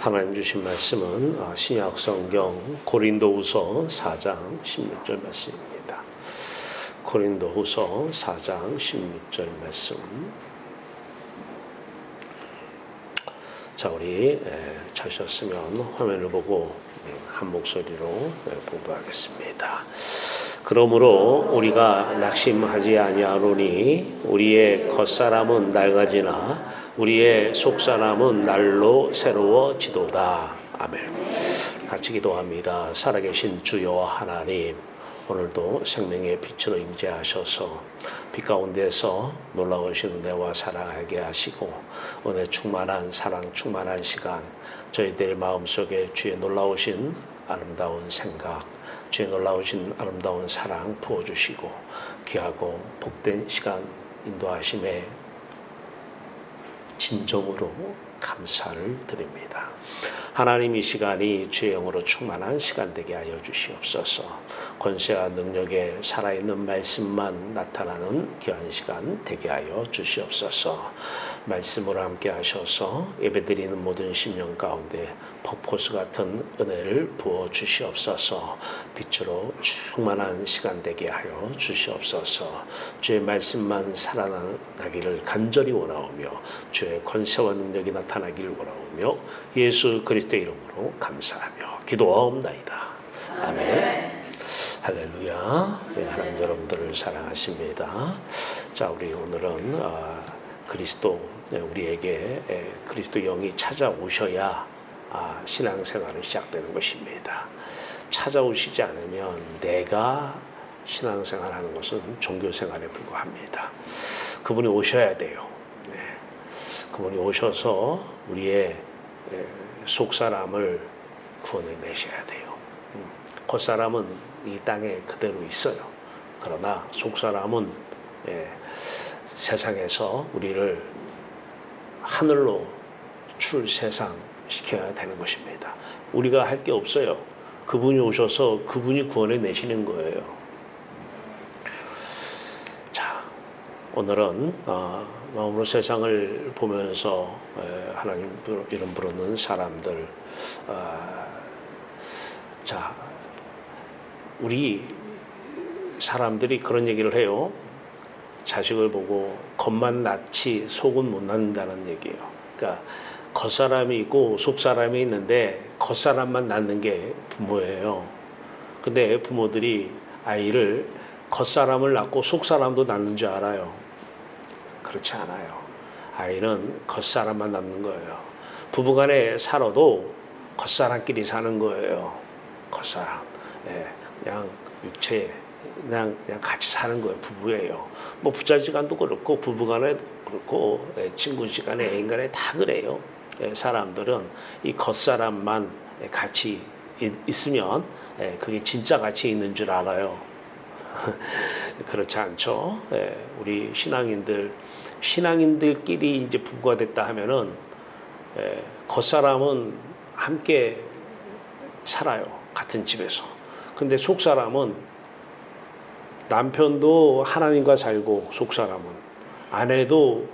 하나님 주신 말씀은 신약 성경 고린도후서 4장 16절 말씀입니다. 고린도후서 4장 16절 말씀. 자, 우리 찾으셨으면 화면을 보고 한 목소리로 공부하겠습니다. 그러므로 우리가 낙심하지 아니하노니 우리의 겉사람은 낡아지나 우리의 속사람은 날로 새로워지도다. 아멘. 같이 기도합니다. 살아계신 주 여호와 하나님, 오늘도 생명의 빛으로 임재하셔서 빛 가운데서 놀라우신 은혜와 사랑하게 하시고 은혜 충만한 사랑 충만한 시간, 저희들 마음속에 주의 놀라우신 아름다운 생각, 주의 놀라우신 아름다운 사랑 부어주시고 귀하고 복된 시간 인도하심에 진정으로 감사를 드립니다. 하나님, 이 시간이 주의 영으로 충만한 시간 되게 하여 주시옵소서. 권세와 능력에 살아있는 말씀만 나타나는 귀한 시간 되게 하여 주시옵소서. 말씀으로 함께 하셔서 예배드리는 모든 심령 가운데 폭포수 같은 은혜를 부어 주시옵소서. 빛으로 충만한 시간 되게 하여 주시옵소서. 주의 말씀만 살아나기를 간절히 원하오며 주의 권세와 능력이 나타나기를 원하오며 예수 그리스도의 이름으로 감사하며 기도하옵나이다. 아멘. 할렐루야. 하나님 여러분들을 사랑하십니다. 자, 우리 오늘은 그리스도, 우리에게 그리스도 영이 찾아오셔야 신앙생활은 시작되는 것입니다. 찾아오시지 않으면 내가 신앙생활하는 것은 종교생활에 불과합니다. 그분이 오셔야 돼요. 그분이 오셔서 우리의 속사람을 구원해내셔야 돼요. 겉사람은 이 땅에 그대로 있어요. 그러나 속사람은 세상에서 우리를 하늘로 출세상시켜야 되는 것입니다. 우리가 할 게 없어요. 그분이 오셔서 그분이 구원해내시는 거예요. 자, 오늘은 마음으로 세상을 보면서 하나님 이름 부르는 사람들, 자, 우리 사람들이 그런 얘기를 해요. 자식을 보고 겉만 낳지 속은 못 낳는다는 얘기예요. 그러니까 겉사람이 있고 속사람이 있는데 겉사람만 낳는 게 부모예요. 근데 부모들이 아이를 겉사람을 낳고 속사람도 낳는 줄 알아요. 그렇지 않아요. 아이는 겉사람만 낳는 거예요. 부부간에 살아도 겉사람끼리 사는 거예요. 겉사람. 그냥 육체, 그냥 같이 사는 거예요. 부부예요. 뭐 부자지간도 그렇고 부부간에 그렇고 친구지간에 애인간에 다 그래요. 사람들은 이 겉사람만 같이 있으면 그게 진짜 같이 있는 줄 알아요. 그렇지 않죠. 우리 신앙인들끼리 이제 부부가 됐다 하면은 겉사람은 함께 살아요. 같은 집에서. 근데 속사람은 남편도 하나님과 살고 속사람은 아내도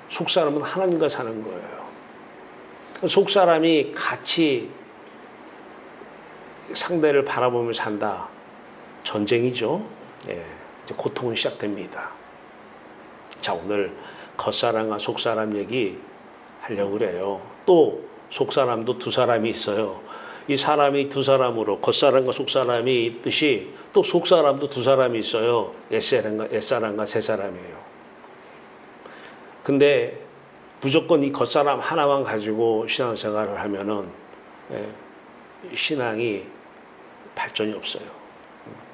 속사람은 하나님과 사는 거예요. 속사람이 같이 상대를 바라보며 산다. 전쟁이죠. 이제 고통은 시작됩니다. 자, 오늘 겉사람과 속사람 얘기 하려고 그래요. 또 속사람도 두 사람이 있어요. 이 사람이 두 사람으로 겉사람과 속사람이 있듯이 또 속사람도 두 사람이 있어요. 옛사람과 새사람이에요. 근데 무조건 이 겉사람 하나만 가지고 신앙생활을 하면은 신앙이 발전이 없어요.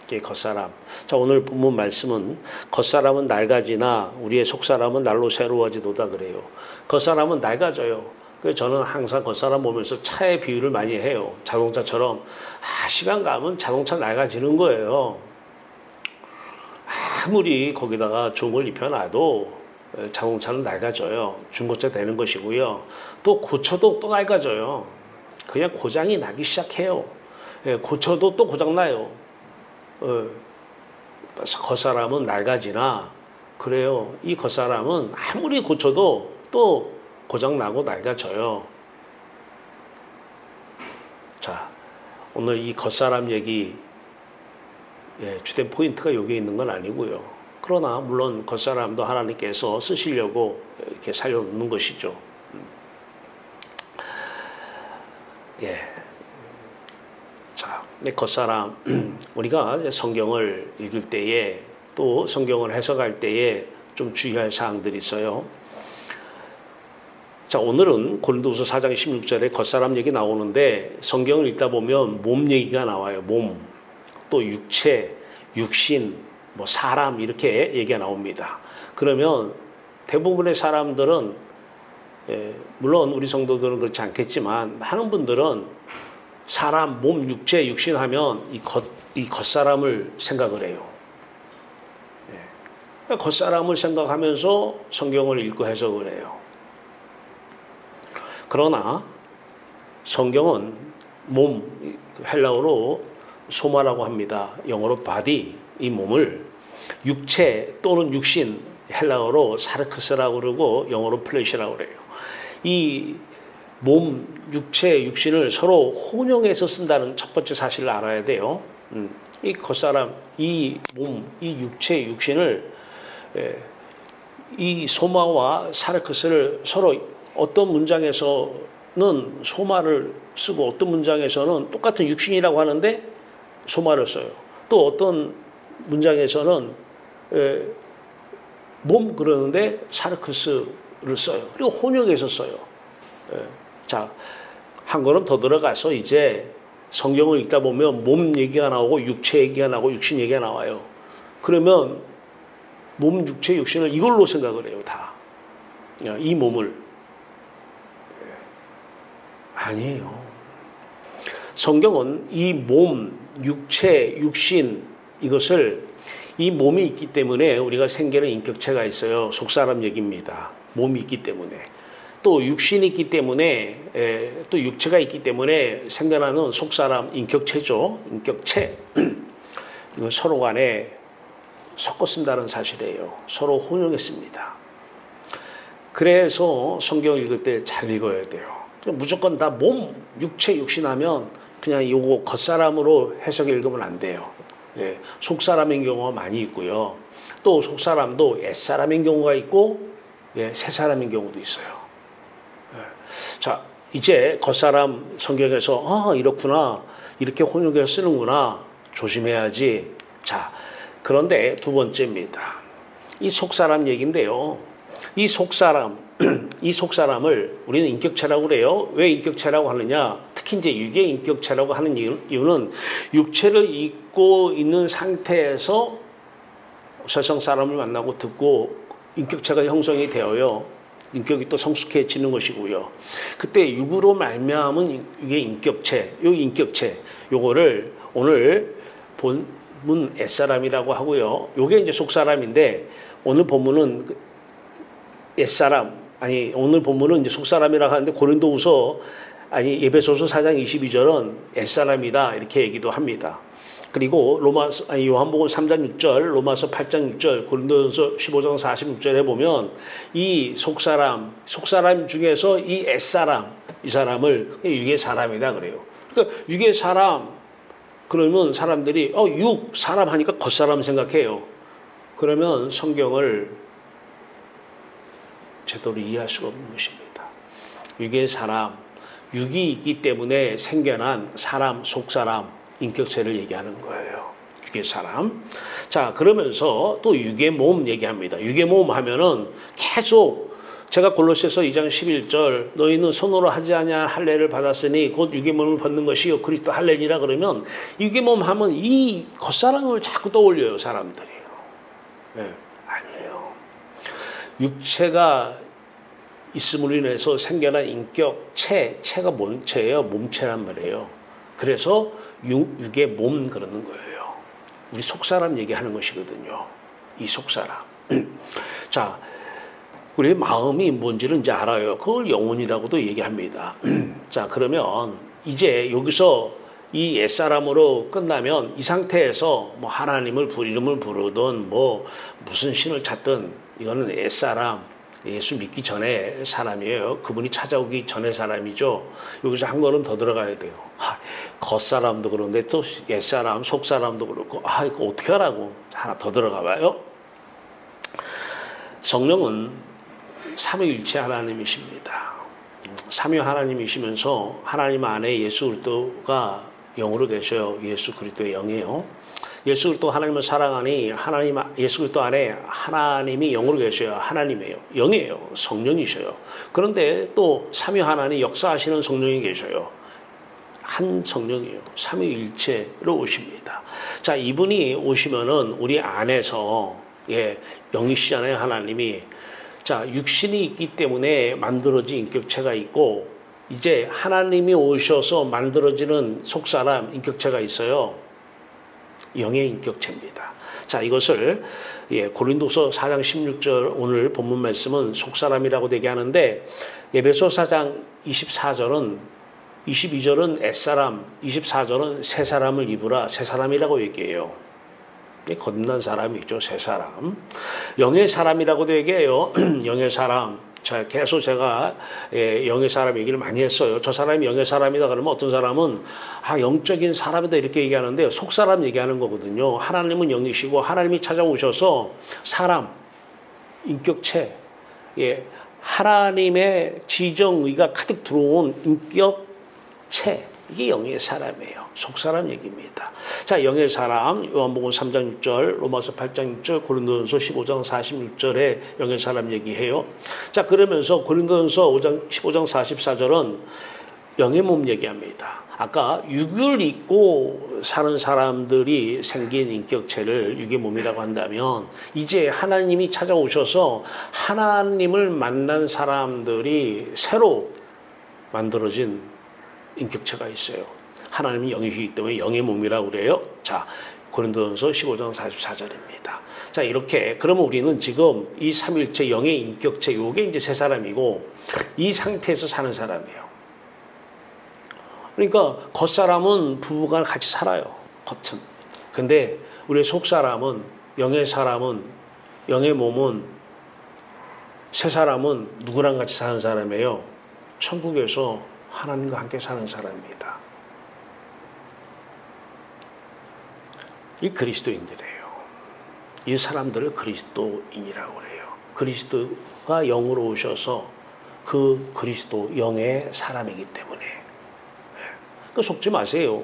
이게 겉사람. 자, 오늘 본문 말씀은 겉사람은 낡아지나 우리의 속사람은 날로 새로워지도다 그래요. 겉사람은 낡아져요. 그래서 저는 항상 겉사람 보면서 차의 비유를 많이 해요. 자동차처럼 시간 가면 자동차 낡아지는 거예요. 아무리 거기다가 좋은 걸 입혀놔도 자동차는 낡아져요. 중고차 되는 것이고요. 또 고쳐도 또 낡아져요. 그냥 고장이 나기 시작해요. 고쳐도 또 고장나요. 겉사람은 낡아지나 그래요. 이 겉사람은 아무리 고쳐도 또 고장나고 낡아져요. 오늘 이 겉사람 얘기 주된 포인트가 여기에 있는 건 아니고요. 그러나 물론 겉사람도 하나님께서 쓰시려고 이렇게 살려놓는 것이죠. 자, 겉사람 우리가 성경을 읽을 때에 또 성경을 해석할 때에 좀 주의할 사항들이 있어요. 자, 오늘은 고린도후서 4장 16절에 겉사람 얘기 나오는데 성경을 읽다 보면 몸 얘기가 나와요. 몸, 또 육체, 육신, 뭐 사람 이렇게 얘기가 나옵니다. 그러면 대부분의 사람들은 물론 우리 성도들은 그렇지 않겠지만 많은 분들은 사람, 몸, 육체, 육신 하면 이 겉사람을 생각을 해요. 겉사람을 생각하면서 성경을 읽고 해석을 해요. 그러나 성경은 몸, 헬라어로 소마라고 합니다. 영어로 body, 이 몸을 육체 또는 육신, 헬라어로 사르크스라고 그러고 영어로 플래시라고 그래요. 이 몸, 육체, 육신을 서로 혼용해서 쓴다는 첫 번째 사실을 알아야 돼요. 이 겉사람, 이 몸, 이 육체, 육신을 이 소마와 사르크스를 서로 어떤 문장에서는 소마를 쓰고 어떤 문장에서는 똑같은 육신이라고 하는데 소마를 써요. 또 어떤 문장에서는 몸 그러는데 사르크스를 써요. 그리고 혼용해서 써요. 자, 한 걸음 더 들어가서 이제 성경을 읽다 보면 몸 얘기가 나오고 육체 얘기가 나오고 육신 얘기가 나와요. 그러면 몸, 육체, 육신을 이걸로 생각을 해요. 다. 이 몸을. 아니에요. 성경은 이 몸, 육체, 육신 이것을 이 몸이 있기 때문에 우리가 생기는 인격체가 있어요. 속사람 얘기입니다. 몸이 있기 때문에. 또 육신이 있기 때문에 또 육체가 있기 때문에 생겨나는 속사람 인격체죠. 인격체. 이건 서로 간에 섞어 쓴다는 사실이에요. 서로 혼용했습니다. 그래서 성경 읽을 때 잘 읽어야 돼요. 무조건 다 몸, 육체, 육신하면 그냥 요거 겉사람으로 해석해 읽으면 안 돼요. 속사람인 경우가 많이 있고요. 또 속사람도 옛사람인 경우가 있고 새사람인 경우도 있어요. 자, 이제 겉사람 성경에서 이렇구나, 이렇게 혼용해서 쓰는구나, 조심해야지. 자, 그런데 두 번째입니다. 이 속사람 얘기인데요. 이 속사람, 이 속사람을 우리는 인격체라고 그래요. 왜 인격체라고 하느냐? 특히 이제 유괴 인격체라고 하는 이유는 육체를 입고 있는 상태에서 세상 사람을 만나고 듣고 인격체가 형성이 되어요. 인격이 또 성숙해지는 것이고요. 그때 육으로 말미암은 이게 인격체, 요 인격체, 요거를 오늘 본문 옛사람이라고 하고요. 요게 이제 속사람인데 오늘 본문은 옛사람, 아니 오늘 본문은 이제 속사람이라고 하는데 고린도후서 아니 에베소서 4장 22절은 옛사람이다 이렇게 얘기도 합니다. 그리고 요한복음 3장 6절, 로마서 8장 6절, 고린도전서 15장 46절에 보면 이 속사람 중에서 이 옛사람, 이 사람을 육의 사람이다 그래요. 그러니까 육의 사람 그러면 사람들이 육 사람 하니까 겉사람 생각해요. 그러면 성경을 제대로 이해할 수가 없는 것입니다. 육의 사람, 육이 있기 때문에 생겨난 사람, 속사람, 인격체를 얘기하는 거예요. 육의 사람. 자, 그러면서 또 육의 몸 얘기합니다. 육의 몸 하면은 계속 제가 골로새서 2장 11절 너희는 손으로 하지 아니한 할례를 받았으니 곧 육의 몸을 벗는 것이요 그리스도 할례니라 그러면 육의 몸 하면 이 겉사람을 자꾸 떠올려요. 사람들이. 아니에요. 육체가 있음으로 인해서 생겨난 인격체, 체가 뭔 체예요? 몸체란 말이에요. 그래서 육의 몸 그러는 거예요. 우리 속사람 얘기하는 것이거든요. 이 속사람. 자, 우리의 마음이 뭔지는 이제 알아요. 그걸 영혼이라고도 얘기합니다. 자, 그러면 이제 여기서 이 옛사람으로 끝나면 이 상태에서 뭐 하나님을 이름을 부르든 뭐 무슨 신을 찾든 이거는 옛사람, 예수 믿기 전에 사람이에요. 그분이 찾아오기 전에 사람이죠. 여기서 한 걸음 더 들어가야 돼요. 겉사람도 그런데 또 옛사람, 속사람도 그렇고, 이거 어떻게 하라고. 하나 더 들어가 봐요. 성령은 삼위일체 하나님이십니다. 삼위 하나님이시면서 하나님 안에 예수 그리스도가 영으로 계셔요. 예수 그리스도의 영이에요. 예수 그리스도 하나님을 사랑하니 예수 그리스도 안에 하나님이 영으로 계셔요. 하나님이에요. 영이에요. 성령이셔요. 그런데 또 삼위 하나님 역사하시는 성령이 계셔요. 한 성령이에요. 삼위일체로 오십니다. 자, 이분이 오시면은 우리 안에서 영이시잖아요. 하나님이. 자, 육신이 있기 때문에 만들어진 인격체가 있고 이제 하나님이 오셔서 만들어지는 속사람 인격체가 있어요. 영의 인격체입니다. 자, 이것을 고린도서 4장 16절 오늘 본문 말씀은 속사람이라고 얘기하는데 에베소 4장 22절은 옛사람, 24절은 새사람을 입으라. 새사람이라고 얘기해요. 거듭난 사람이죠. 새사람. 영의 사람이라고도 얘기해요. 영의 사람. 자, 계속 제가 영의 사람 얘기를 많이 했어요. 저 사람이 영의 사람이다 그러면 어떤 사람은 영적인 사람이다 이렇게 얘기하는데 속사람 얘기하는 거거든요. 하나님은 영이시고 하나님이 찾아오셔서 사람, 인격체, 하나님의 지정의가 가득 들어온 인격체, 이게 영의 사람이에요. 속사람 얘기입니다. 자, 영의 사람, 요한복음 3장 6절, 로마서 8장 6절, 고린도전서 15장 46절에 영의 사람 얘기해요. 자, 그러면서 고린도전서 15장 44절은 영의 몸 얘기합니다. 아까 육을 입고 사는 사람들이 생긴 인격체를 육의 몸이라고 한다면 이제 하나님이 찾아오셔서 하나님을 만난 사람들이 새로 만들어진 인격체가 있어요. 하나님은 영이시기 때문에 영의 몸이라고 그래요. 자, 고린도전서 15장 44절입니다. 자, 이렇게 그러면 우리는 지금 이 삼일체 영의 인격체 요게 이제 새 사람이고 이 상태에서 사는 사람이에요. 그러니까 겉사람은 부부가 같이 살아요. 겉은. 근데 우리의 속사람은 영의 사람은 영의 몸은 새 사람은 누구랑 같이 사는 사람이에요? 천국에서 하나님과 함께 사는 사람입니다. 이 그리스도인들이에요. 이 사람들을 그리스도인이라고 해요. 그리스도가 영으로 오셔서 그 그리스도 영의 사람이기 때문에 속지 마세요.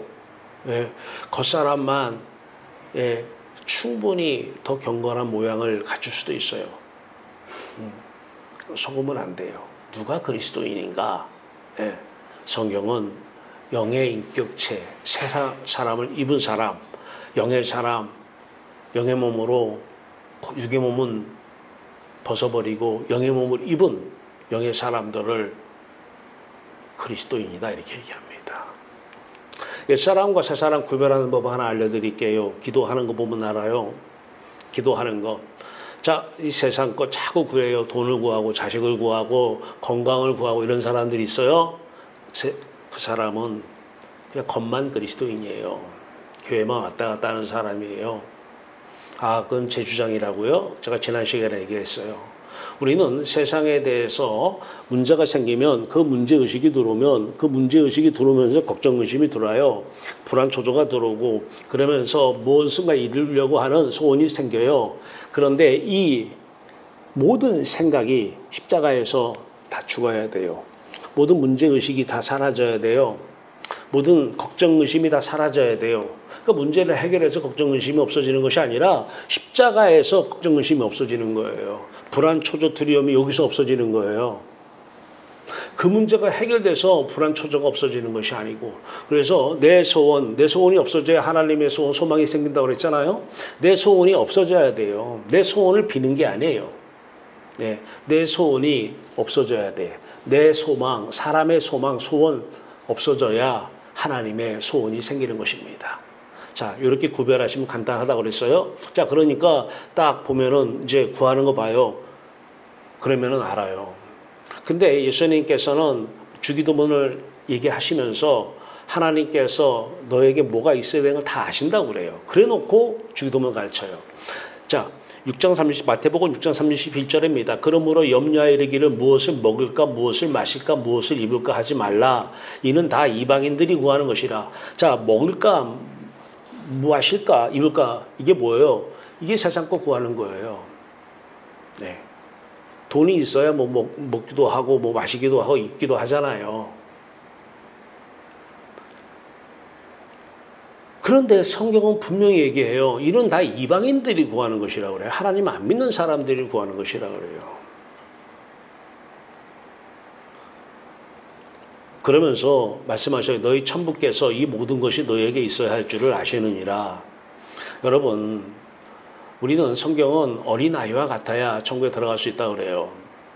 겉사람만 충분히 더 경건한 모양을 갖출 수도 있어요. 속으면 안 돼요. 누가 그리스도인인가? 성경은 영의 인격체, 새 사람을 입은 사람, 영의 사람, 영의 몸으로 육의 몸은 벗어버리고 영의 몸을 입은 영의 사람들을 그리스도인이다 이렇게 얘기합니다. 옛사람과 새사람 구별하는 법 하나 알려드릴게요. 기도하는 거 보면 알아요. 기도하는 거. 자, 이 세상 거 자꾸 구해요. 돈을 구하고 자식을 구하고 건강을 구하고 이런 사람들이 있어요. 그 사람은 그냥 겉만 그리스도인이에요. 교회만 왔다 갔다 하는 사람이에요. 그건 제 주장이라고요. 제가 지난 시간에 얘기했어요. 우리는 세상에 대해서 문제가 생기면 그 문제의식이 들어오면 그 문제의식이 들어오면서 걱정의심이 들어와요. 불안초조가 들어오고 그러면서 무엇인가 이루려고 하는 소원이 생겨요. 그런데 이 모든 생각이 십자가에서 다 죽어야 돼요. 모든 문제의식이 다 사라져야 돼요. 모든 걱정의심이 다 사라져야 돼요. 그 문제를 해결해서 걱정의심이 없어지는 것이 아니라 십자가에서 걱정의심이 없어지는 거예요. 불안, 초조, 두려움이 여기서 없어지는 거예요. 그 문제가 해결돼서 불안, 초조가 없어지는 것이 아니고 그래서 내 소원이 없어져야 하나님의 소원, 소망이 생긴다고 그랬잖아요. 내 소원이 없어져야 돼요. 내 소원을 비는 게 아니에요. 내 소원이 없어져야 돼. 내 소망, 사람의 소망, 소원 없어져야 하나님의 소원이 생기는 것입니다. 자, 이렇게 구별하시면 간단하다고 그랬어요. 자, 그러니까 딱 보면은 이제 구하는 거 봐요. 그러면은 알아요. 근데 예수님께서는 주기도문을 얘기하시면서 하나님께서 너에게 뭐가 있어야 되는 걸 다 아신다고 그래요. 그래 놓고 주기도문을 가르쳐요. 자, 6장 30 마태복음 6장 31절입니다. 그러므로 염려하여 이르기를 무엇을 먹을까 무엇을 마실까 무엇을 입을까 하지 말라. 이는 다 이방인들이 구하는 것이라. 자, 먹을까 마실까 입을까 이게 뭐예요? 이게 세상 거 구하는 거예요. 네. 돈이 있어야 뭐 먹기도 하고 뭐 마시기도 하고 입기도 하잖아요. 그런데 성경은 분명히 얘기해요. 이런 다 이방인들이 구하는 것이라고 그래요. 하나님 안 믿는 사람들이 구하는 것이라고 그래요. 그러면서 말씀하셔요. 너희 천부께서 이 모든 것이 너에게 있어야 할 줄을 아시느니라. 여러분, 우리는 성경은 어린아이와 같아야 천국에 들어갈 수 있다고 그래요.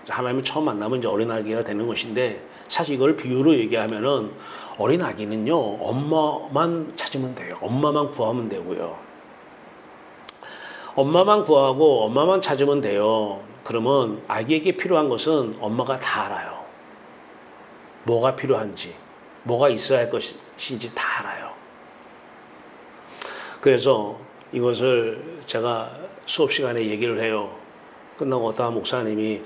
하나님을 처음 만나면 이제 어린아기가 되는 것인데 사실 이걸 비유로 얘기하면은 어린아기는요, 엄마만 찾으면 돼요. 엄마만 구하면 되고요. 엄마만 구하고 엄마만 찾으면 돼요. 그러면 아기에게 필요한 것은 엄마가 다 알아요. 뭐가 필요한지, 뭐가 있어야 할 것인지 다 알아요. 그래서 이것을 제가 수업 시간에 얘기를 해요. 끝나고 어떤 목사님이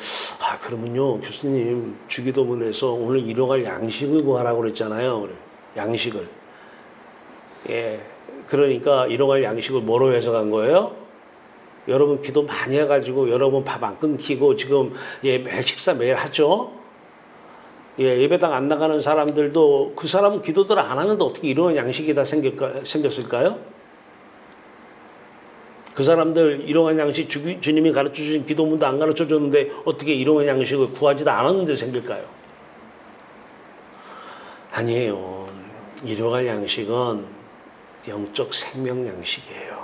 그러면요 교수님 주기도문에서 오늘 일용할 양식을 구하라고 그랬잖아요. 양식을. 예, 그러니까 일용할 양식을 뭐로 해석한 거예요? 여러분 기도 많이 해가지고 여러분 밥 안 끊기고 지금 매일 식사 매일 하죠. 예배당 안 나가는 사람들도 그 사람은 기도들 안 하는데 어떻게 일용할 양식이 다 생겼을까요? 그 사람들 일용할 양식 주님이 가르쳐주신 기도문도 안 가르쳐줬는데 어떻게 일용할 양식을 구하지도 않았는데 생길까요? 아니에요. 일용할 양식은 영적 생명 양식이에요.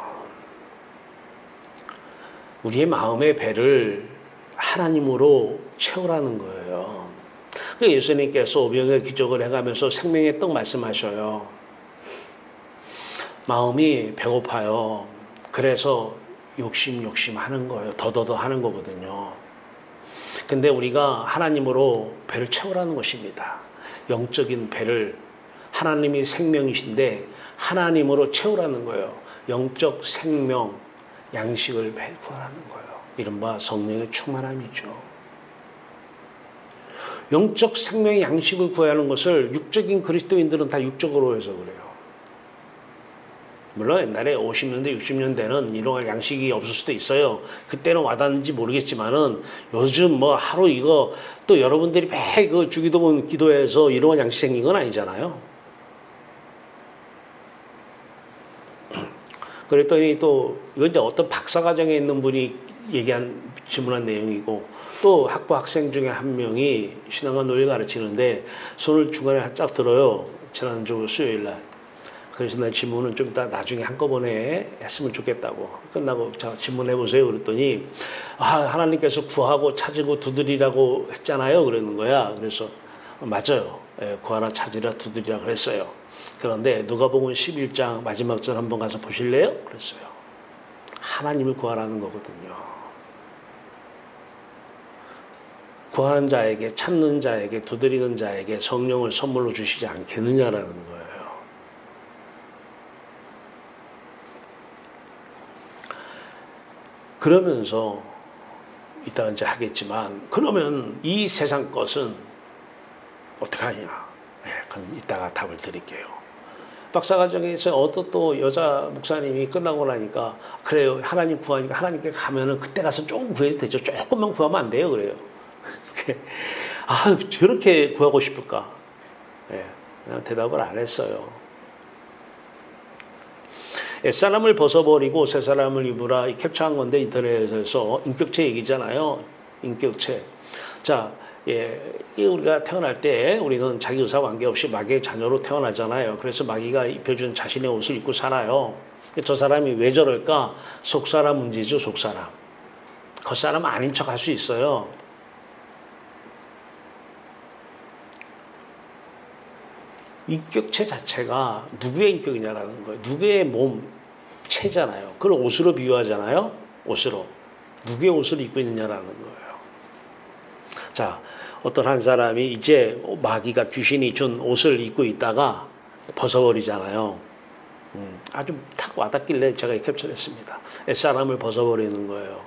우리의 마음의 배를 하나님으로 채우라는 거예요. 그 예수님께서 오병의 기적을 해가면서 생명의 떡 말씀하셔요. 마음이 배고파요. 그래서 욕심 하는 거예요. 더더더 하는 거거든요. 근데 우리가 하나님으로 배를 채우라는 것입니다. 영적인 배를 하나님이 생명이신데 하나님으로 채우라는 거예요. 영적 생명, 양식을 구하라는 거예요. 이른바 성령의 충만함이죠. 영적 생명의 양식을 구해야 하는 것을 육적인 그리스도인들은 다 육적으로 해서 그래요. 물론 옛날에 50년대, 60년대는 일용할 양식이 없을 수도 있어요. 그때는 와닿는지 모르겠지만은 요즘 뭐 하루 이거 또 여러분들이 매일 그 주기도문 기도해서 일용할 양식 생긴 건 아니잖아요. 그랬더니 또 이건 이제 어떤 박사과정에 있는 분이 질문한 내용이고 또 학부 학생 중에 한 명이 신앙과 논리를 가르치는데 손을 중간에 쫙 들어요. 지난주 수요일 날. 그래서 나 질문은 좀 이따 나중에 한꺼번에 했으면 좋겠다고. 끝나고 자, 질문해 보세요. 그랬더니 하나님께서 구하고 찾으고 두드리라고 했잖아요. 그러는 거야. 그래서 맞아요. 구하라 찾으라 두드리라 그랬어요. 그런데 누가복음 11장 마지막 절 한번 가서 보실래요? 그랬어요. 하나님을 구하라는 거거든요. 구하는 자에게, 찾는 자에게, 두드리는 자에게 성령을 선물로 주시지 않겠느냐라는 거예요. 그러면서 이따가 이제 하겠지만 그러면 이 세상 것은 어떻게 하냐? 그럼 이따가 답을 드릴게요. 박사과정에서 어떤 또 여자 목사님이 끝나고 나니까 그래요. 하나님 구하니까 하나님께 가면은 그때 가서 조금 구해도 되죠. 조금만 구하면 안 돼요. 그래요. 저렇게 구하고 싶을까? 그냥 대답을 안 했어요. 옛사람을 벗어버리고 새사람을 입으라. 캡처한 건데 인터넷에서 인격체 얘기잖아요. 인격체. 자, 우리가 태어날 때 우리는 자기 의사와 관계없이 마귀의 자녀로 태어나잖아요. 그래서 마귀가 입혀준 자신의 옷을 입고 살아요. 저 사람이 왜 저럴까? 속사람 문제죠. 속사람. 겉사람 아닌 척 할 수 있어요. 인격체 자체가 누구의 인격이냐라는 거예요. 누구의 몸, 체잖아요. 그걸 옷으로 비유하잖아요. 옷으로. 누구의 옷을 입고 있느냐라는 거예요. 자, 어떤 한 사람이 이제 마귀가 귀신이 준 옷을 입고 있다가 벗어버리잖아요. 아주 탁 와닿길래 제가 캡처했습니다. 옛사람을 벗어버리는 거예요.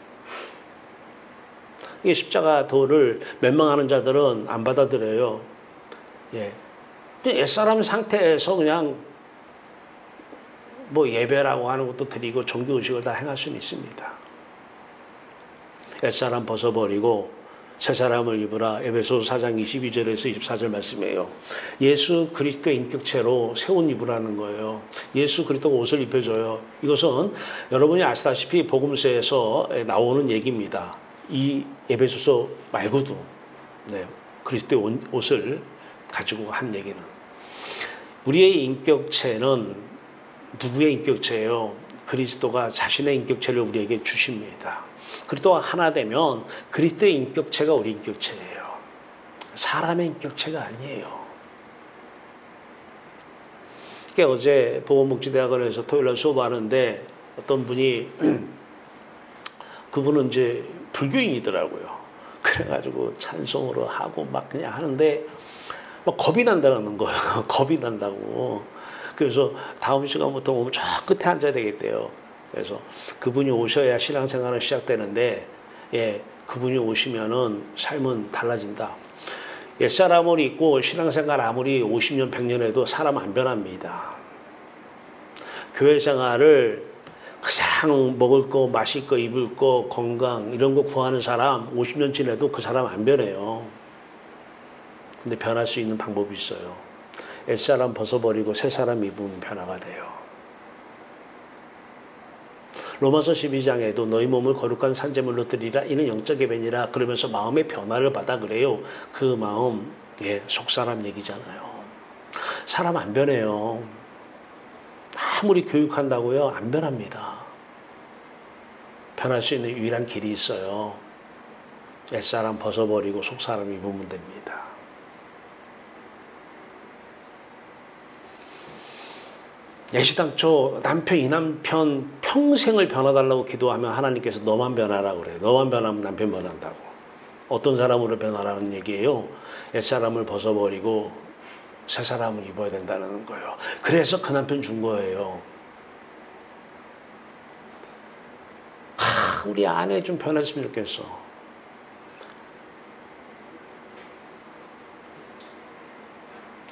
이 십자가 도를 멸망하는 자들은 안 받아들여요. 예. 옛사람 상태에서 그냥 뭐 예배라고 하는 것도 드리고 종교의식을 다 행할 수는 있습니다. 옛사람 벗어버리고 새 사람을 입으라. 에베소서 4장 22절에서 24절 말씀이에요. 예수 그리스도의 인격체로 새 옷 입으라는 거예요. 예수 그리스도가 옷을 입혀줘요. 이것은 여러분이 아시다시피 복음서에서 나오는 얘기입니다. 이 에베소서 말고도 그리스도의 옷을 가지고 한 얘기는 우리의 인격체는 누구의 인격체예요? 그리스도가 자신의 인격체를 우리에게 주십니다. 그리스도가 하나 되면 그리스도의 인격체가 우리 인격체예요. 사람의 인격체가 아니에요. 그러니까 어제 보건복지대학원에서 토요일날 수업하는데 어떤 분이 그분은 이제 불교인이더라고요. 그래가지고 찬송으로 하고 막 그냥 하는데 막 겁이 난다는 거예요. 겁이 난다고. 그래서 다음 시간부터 오면 저 끝에 앉아야 되겠대요. 그래서 그분이 오셔야 신앙생활은 시작되는데, 예, 그분이 오시면은 삶은 달라진다. 옛사람을 입고 신앙생활 아무리 50년, 100년 해도 사람 안 변합니다. 교회 생활을 그냥 먹을 거, 마실 거, 입을 거, 건강 이런 거 구하는 사람 50년 지내도 그 사람 안 변해요. 근데 변할 수 있는 방법이 있어요. 옛사람 벗어버리고 새사람 입으면 변화가 돼요. 로마서 12장에도 너희 몸을 거룩한 산제물로 드리라. 이는 영적 예배니라. 그러면서 마음의 변화를 받아 그래요. 그 마음, 예, 속사람 얘기잖아요. 사람 안 변해요. 아무리 교육한다고요? 안 변합니다. 변할 수 있는 유일한 길이 있어요. 옛사람 벗어버리고 속사람 입으면 됩니다. 예시당초 이 남편 평생을 변화달라고 기도하면 하나님께서 너만 변하라고 그래요. 너만 변하면 남편 변한다고. 어떤 사람으로 변하라는 얘기예요. 옛사람을 벗어버리고 새 사람을 입어야 된다는 거예요. 그래서 그 남편 준 거예요. 우리 아내 좀 변했으면 좋겠어.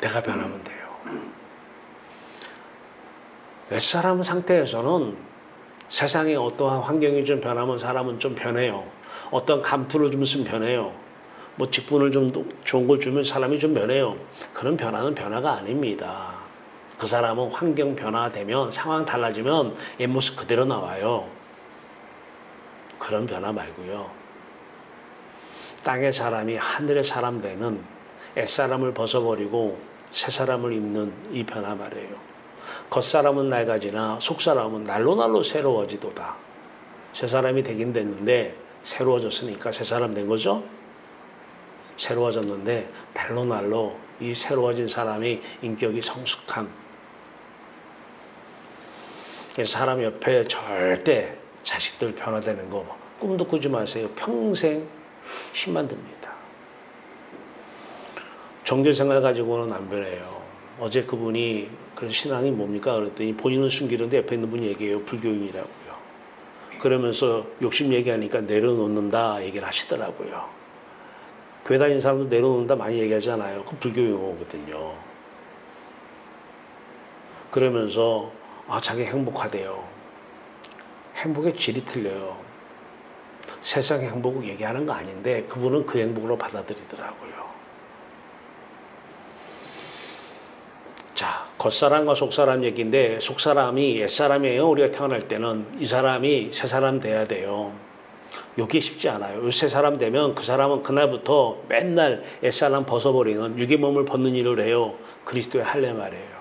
내가 변하면 돼요. 옛사람 상태에서는 세상에 어떠한 환경이 좀 변하면 사람은 좀 변해요. 어떤 감투를 좀 쓰면 변해요. 뭐 직분을 좀 좋은 걸 주면 사람이 좀 변해요. 그런 변화는 변화가 아닙니다. 그 사람은 환경 변화되면 상황 달라지면 옛모습 그대로 나와요. 그런 변화 말고요. 땅의 사람이 하늘의 사람 되는 옛사람을 벗어버리고 새사람을 입는 이 변화 말이에요. 겉사람은 낡아지나 속사람은 날로 새로워지도다. 새사람이 되긴 됐는데 새로워졌으니까 새사람 된 거죠. 새로워졌는데 날로 이 새로워진 사람이 인격이 성숙한. 사람 옆에 절대 자식들 변화되는 거 꿈도 꾸지 마세요. 평생 힘만 듭니다. 종교생활 가지고는 안 변해요. 어제 그분이 그 신앙이 뭡니까? 그랬더니 본인은 숨기는데 옆에 있는 분이 얘기해요. 불교인이라고요. 그러면서 욕심 얘기하니까 내려놓는다 얘기를 하시더라고요. 교회 다니는 사람도 내려놓는다 많이 얘기하잖아요. 그 불교 용어거든요. 그러면서 자기 행복하대요. 행복의 질이 틀려요. 세상의 행복을 얘기하는 거 아닌데 그분은 그 행복으로 받아들이더라고요. 자, 겉사람과 속사람 얘기인데 속사람이 옛사람이에요. 우리가 태어날 때는 이 사람이 새사람 돼야 돼요. 이게 쉽지 않아요. 이 새사람 되면 그 사람은 그날부터 맨날 옛사람 벗어버리는 육의 몸을 벗는 일을 해요. 그리스도의 할례 말이에요.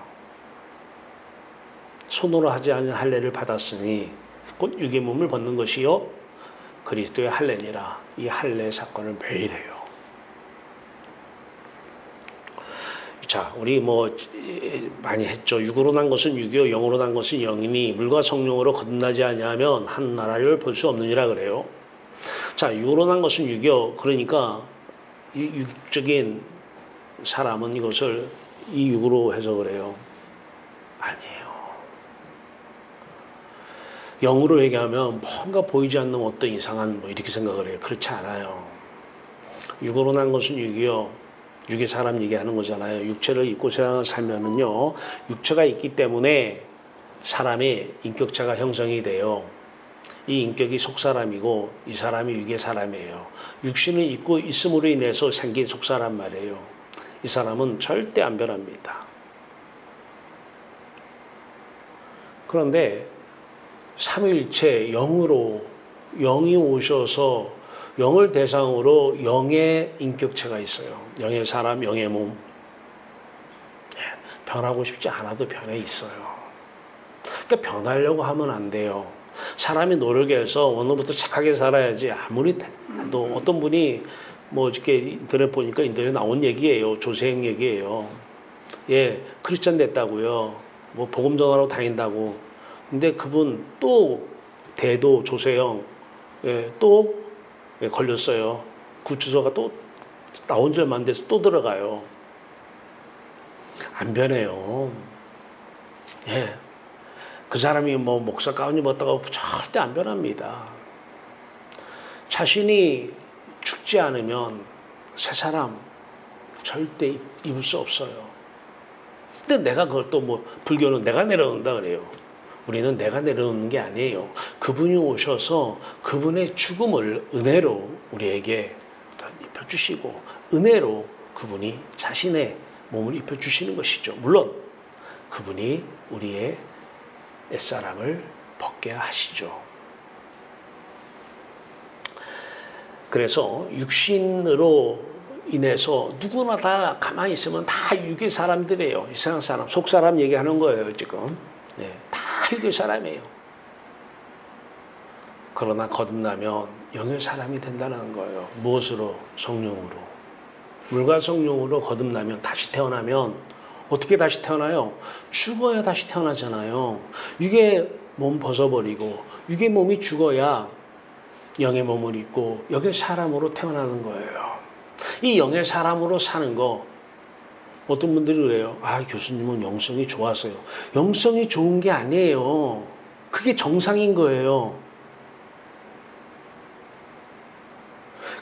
손으로 하지 않은 할례를 받았으니 곧 육의 몸을 벗는 것이요 그리스도의 할례니라. 이 할례 사건을 매일 해요. 자, 우리 뭐 많이 했죠. 육으로 난 것은 육이요 영으로 난 것은 영이니 물과 성령으로 거듭나지 아니하면 한 나라를 볼 수 없느니라 그래요. 자, 육으로 난 것은 육이요. 그러니까 이 육적인 사람은 이것을 이 육으로 해석을 해요. 아니에요. 영으로 얘기하면 뭔가 보이지 않는 어떤 이상한 뭐 이렇게 생각을 해요. 그렇지 않아요. 육으로 난 것은 육이요. 육의 사람 얘기하는 거잖아요. 육체를 입고 세상을 살면은요, 육체가 있기 때문에 사람의 인격체가 형성이 돼요. 이 인격이 속사람이고 이 사람이 육의 사람이에요. 육신을 입고 있음으로 인해서 생긴 속사람 말이에요. 이 사람은 절대 안 변합니다. 그런데 삼위일체 영으로 영이 오셔서 영을 대상으로 영의 인격체가 있어요. 영의 사람, 영의 몸. 변하고 싶지 않아도 변해 있어요. 그러니까 변하려고 하면 안 돼요. 사람이 노력해서 오늘부터 착하게 살아야지 아무리 또 어떤 분이 뭐 이렇게 인터넷 보니까 인터넷에 나온 얘기예요. 조세행 얘기예요. 예, 크리스찬 됐다고요. 뭐 복음 전하러 다닌다고. 근데 그분 또 대도 조세영 또 걸렸어요. 구치소가 또 나온 지 얼마 안 돼서 또 들어가요. 안 변해요. 예. 그 사람이 뭐 목사 가운 입었다고 절대 안 변합니다. 자신이 죽지 않으면 새 사람 절대 입을 수 없어요. 근데 내가 그걸 또 뭐 불교는 내가 내려놓는다 그래요. 우리는 내가 내려놓는 게 아니에요. 그분이 오셔서 그분의 죽음을 은혜로 우리에게 입혀주시고 은혜로 그분이 자신의 몸을 입혀주시는 것이죠. 물론 그분이 우리의 옛사람을 벗게 하시죠. 그래서 육신으로 인해서 누구나 다 가만히 있으면 다 육의 사람들이에요. 이상한 사람, 속사람 얘기하는 거예요, 지금. 네, 다 육의 사람이에요. 그러나 거듭나면 영의 사람이 된다는 거예요. 무엇으로? 성령으로. 물과 성령으로 거듭나면, 다시 태어나면 어떻게 다시 태어나요? 죽어야 다시 태어나잖아요. 육의 몸 벗어버리고 육의 몸이 죽어야 영의 몸을 입고 영의 사람으로 태어나는 거예요. 이 영의 사람으로 사는 거 어떤 분들이 그래요. 아, 교수님은 영성이 좋아서요. 영성이 좋은 게 아니에요. 그게 정상인 거예요.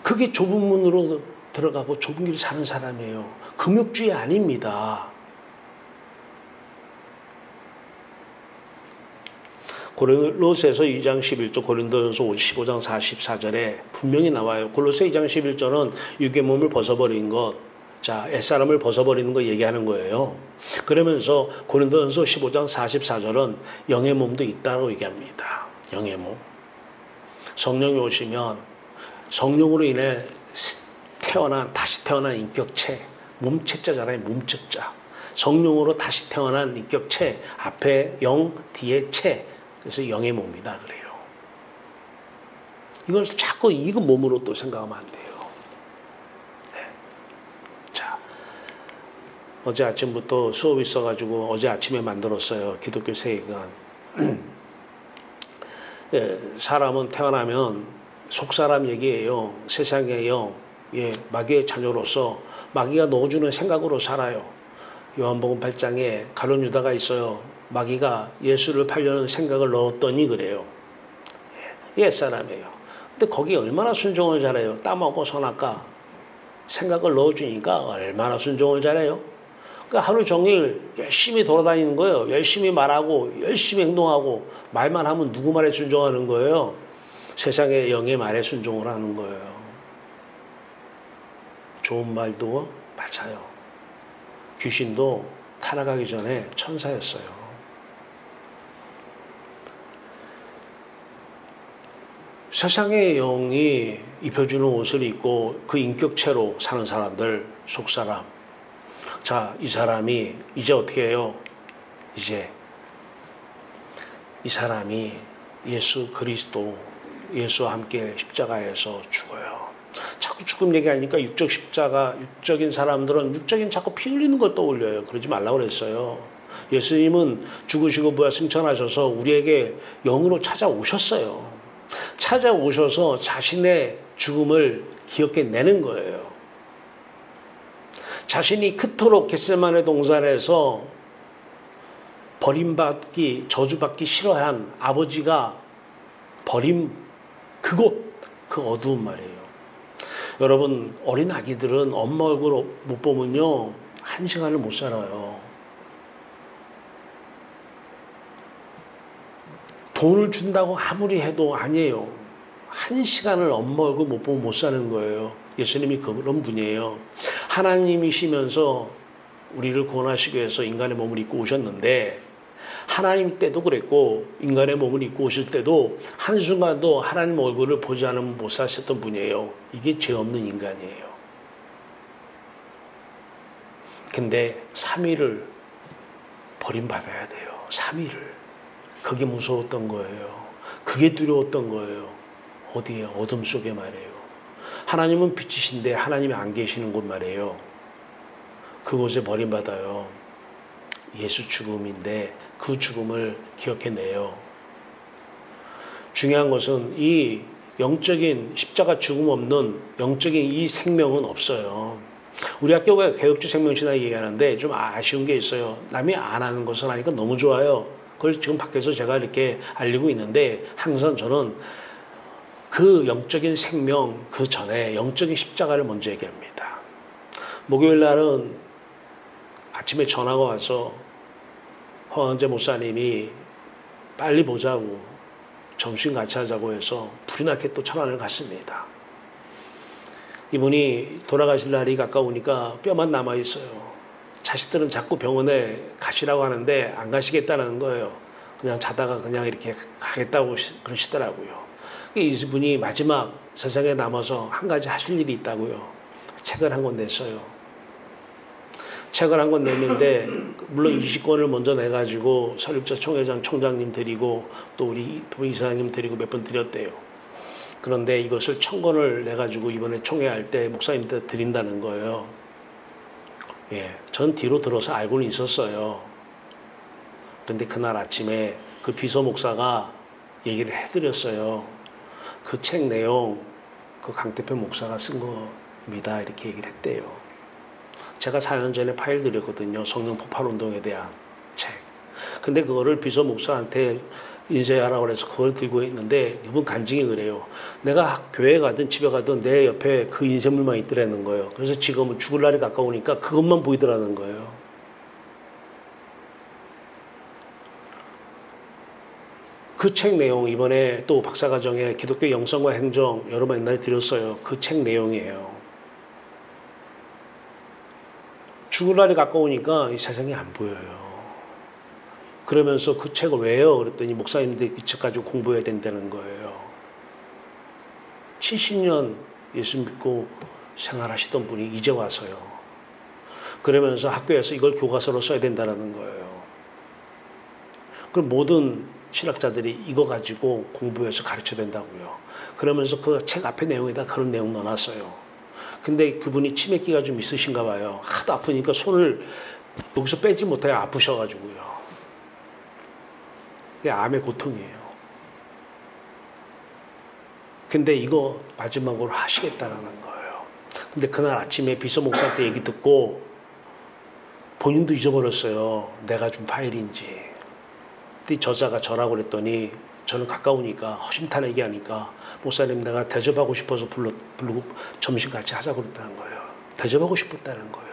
그게 좁은 문으로 들어가고 좁은 길을 사는 사람이에요. 금욕주의 아닙니다. 골로새서 2장 11절, 고린도전서 15장 44절에 분명히 나와요. 골로새 2장 11절은 육의 몸을 벗어버린 것, 자, 옛사람을 벗어버리는 거 얘기하는 거예요. 그러면서 고린도전서 15장 44절은 영의 몸도 있다고 얘기합니다. 영의 몸. 성령이 오시면 성령으로 인해 다시 태어난 인격체, 몸체자잖아요. 몸체자. 성령으로 다시 태어난 인격체, 앞에 영, 뒤에 체. 그래서 영의 몸이다 그래요. 이걸 자꾸 이거 몸으로 또 생각하면 안 돼요. 네. 자, 어제 아침부터 수업이 있어가지고 어제 아침에 만들었어요. 기독교 세계관. 네, 사람은 태어나면 속사람 얘기예요. 세상의 영, 마귀의 자녀로서 마귀가 넣어주는 생각으로 살아요. 요한복음 8장에 가룟 유다가 있어요. 마귀가 예수를 팔려는 생각을 넣었더니 그래요. 옛사람이에요. 근데 거기에 얼마나 순종을 잘해요. 따먹고 선악과 생각을 넣어주니까 얼마나 순종을 잘해요. 그러니까 하루 종일 열심히 돌아다니는 거예요. 열심히 말하고 열심히 행동하고 말만 하면 누구 말에 순종하는 거예요. 세상의 영의 말에 순종을 하는 거예요. 좋은 말도 맞아요. 귀신도 타락하기 전에 천사였어요. 세상의 영이 입혀주는 옷을 입고 그 인격체로 사는 사람들, 속사람. 자, 이 사람이 이제 어떻게 해요? 이제 이 사람이 예수 그리스도, 예수와 함께 십자가에서 죽어요. 자꾸 죽음 얘기하니까 육적 십자가, 육적인 사람들은 육적인 자꾸 피 흘리는 걸 떠올려요. 그러지 말라고 그랬어요. 예수님은 죽으시고 부활 승천하셔서 우리에게 영으로 찾아오셨어요. 찾아오셔서 자신의 죽음을 기억해내는 거예요. 자신이 그토록 겟세마네 동산에서 버림받기, 저주받기 싫어한 아버지가 버림 그곳, 그 어두운 말이에요. 여러분, 어린 아기들은 엄마 얼굴 못 보면요 1시간을 못 살아요. 돈을 준다고 아무리 해도 아니에요. 1시간을 엄마 얼굴 못 보면 못 사는 거예요. 예수님이 그런 분이에요. 하나님이시면서 우리를 구원하시기 위해서 인간의 몸을 입고 오셨는데, 하나님 때도 그랬고 인간의 몸을 입고 오실 때도 한순간도 하나님 얼굴을 보지 않으면 못 사셨던 분이에요. 이게 죄 없는 인간이에요. 근데 3일을 버림받아야 돼요. 3일을. 그게 무서웠던 거예요. 그게 두려웠던 거예요. 어디에? 어둠 속에 말이에요. 하나님은 빛이신데 하나님이 안 계시는 곳 말이에요. 그곳에 버림받아요. 예수 죽음인데 그 죽음을 기억해내요. 중요한 것은 이 영적인 십자가 죽음 없는 영적인 이 생명은 없어요. 우리 학교가 개혁주 생명신학 얘기하는데 좀 아쉬운 게 있어요. 남이 안 하는 것을 하니까 너무 좋아요. 그걸 지금 밖에서 제가 이렇게 알리고 있는데 항상 저는 그 영적인 생명 그 전에 영적인 십자가를 먼저 얘기합니다. 목요일 날은 아침에 전화가 와서 허원재 목사님이 빨리 보자고 점심 같이 하자고 해서 불이 나게 또 천안을 갔습니다. 이분이 돌아가실 날이 가까우니까 뼈만 남아있어요. 자식들은 자꾸 병원에 가시라고 하는데 안 가시겠다는 거예요. 그냥 자다가 그냥 이렇게 가겠다고 그러시더라고요. 이분이 마지막 세상에 남아서 한 가지 하실 일이 있다고요. 책을 한 권 냈어요. 책을 한 권 냈는데 물론 20권을 먼저 내가지고 설립자 총장님 드리고 또 우리 이사장님 드리고 몇 번 드렸대요. 그런데 이것을 1000권을 내가지고 이번에 총회할 때 목사님한테 드린다는 거예요. 예, 전 뒤로 들어서 알고는 있었어요. 그런데 그날 아침에 그 비서 목사가 얘기를 해드렸어요. 그 책 내용 그 강태표 목사가 쓴 겁니다. 이렇게 얘기를 했대요. 제가 4년 전에 파일 드렸거든요. 성령 폭발운동에 대한 책. 근데 그거를 비서 목사한테 인쇄하라고 해서 그걸 들고 있는데 이분 간증이 그래요. 내가 교회 가든 집에 가든 내 옆에 그 인쇄물만 있더라는 거예요. 그래서 지금은 죽을 날이 가까우니까 그것만 보이더라는 거예요. 그 책 내용 이번에 또 박사과정에 기독교 영성과 행정 여러 번 옛날에 드렸어요. 그 책 내용이에요. 죽을 날이 가까우니까 이 세상이 안 보여요. 그러면서 그 책을 왜요? 그랬더니 목사님들이 그 책 가지고 공부해야 된다는 거예요. 70년 예수 믿고 생활하시던 분이 이제 와서요. 그러면서 학교에서 이걸 교과서로 써야 된다는 거예요. 그럼 모든 신학자들이 이거 가지고 공부해서 가르쳐야 된다고요. 그러면서 그 책 앞에 내용에다 그런 내용 넣어놨어요. 근데 그분이 치매기가 좀 있으신가 봐요. 하도 아프니까 손을 여기서 빼지 못해요. 아프셔가지고요. 그게 암의 고통이에요. 근데 이거 마지막으로 하시겠다는 거예요. 근데 그날 아침에 비서 목사한테 얘기 듣고 본인도 잊어버렸어요. 내가 준 파일인지. 근데 저자가 저라고 그랬더니 저는 가까우니까 허심탄회 얘기하니까 목사님 내가 대접하고 싶어서 부르고 점심 같이 하자고 그랬다는 거예요. 대접하고 싶었다는 거예요.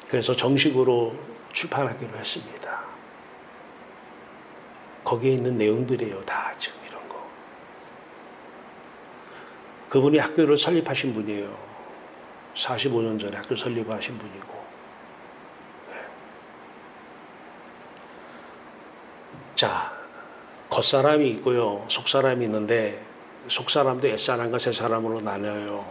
그래서 정식으로 출판하기로 했습니다. 거기에 있는 내용들이에요. 다 지금 이런 거. 그분이 학교를 설립하신 분이에요. 45년 전에 학교 설립하신 분이고. 자, 겉사람이 있고요. 속사람이 있는데 속사람도 옛사람과 새사람으로 나뉘어요.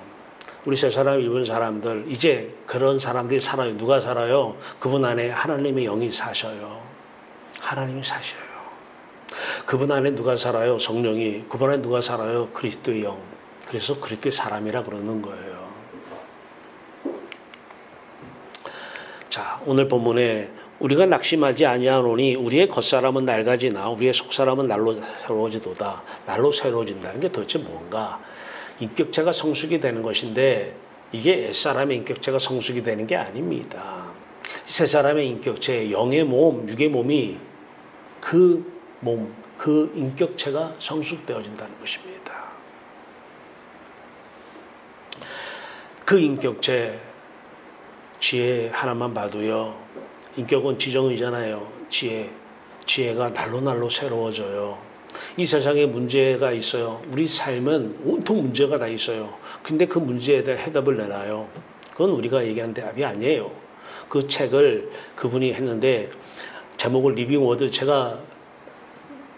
우리 새사람 입은 사람들 이제 그런 사람들이 살아요. 누가 살아요? 그분 안에 하나님의 영이 사셔요. 하나님이 사셔요. 그분 안에 누가 살아요? 성령이. 그분 안에 누가 살아요? 그리스도의 영. 그래서 그리스도의 사람이라 그러는 거예요. 자, 오늘 본문에 우리가 낙심하지 아니하노니 우리의 겉사람은 낡아지나 우리의 속사람은 날로 새로워지도다. 날로 새로워진다는 게 도대체 뭔가? 인격체가 성숙이 되는 것인데 이게 옛사람의 인격체가 성숙이 되는 게 아닙니다. 새 사람의 인격체, 영의 몸, 육의 몸이 그 몸, 그 인격체가 성숙되어진다는 것입니다. 그 인격체, 지혜 하나만 봐도요. 인격은 지정의잖아요. 지혜가 날로 새로워져요. 이 세상에 문제가 있어요. 우리 삶은 온통 문제가 다 있어요. 근데 그 문제에 대한 해답을 내놔요. 그건 우리가 얘기한 답이 아니에요. 그 책을 그분이 했는데 제목을 리빙워드, 제가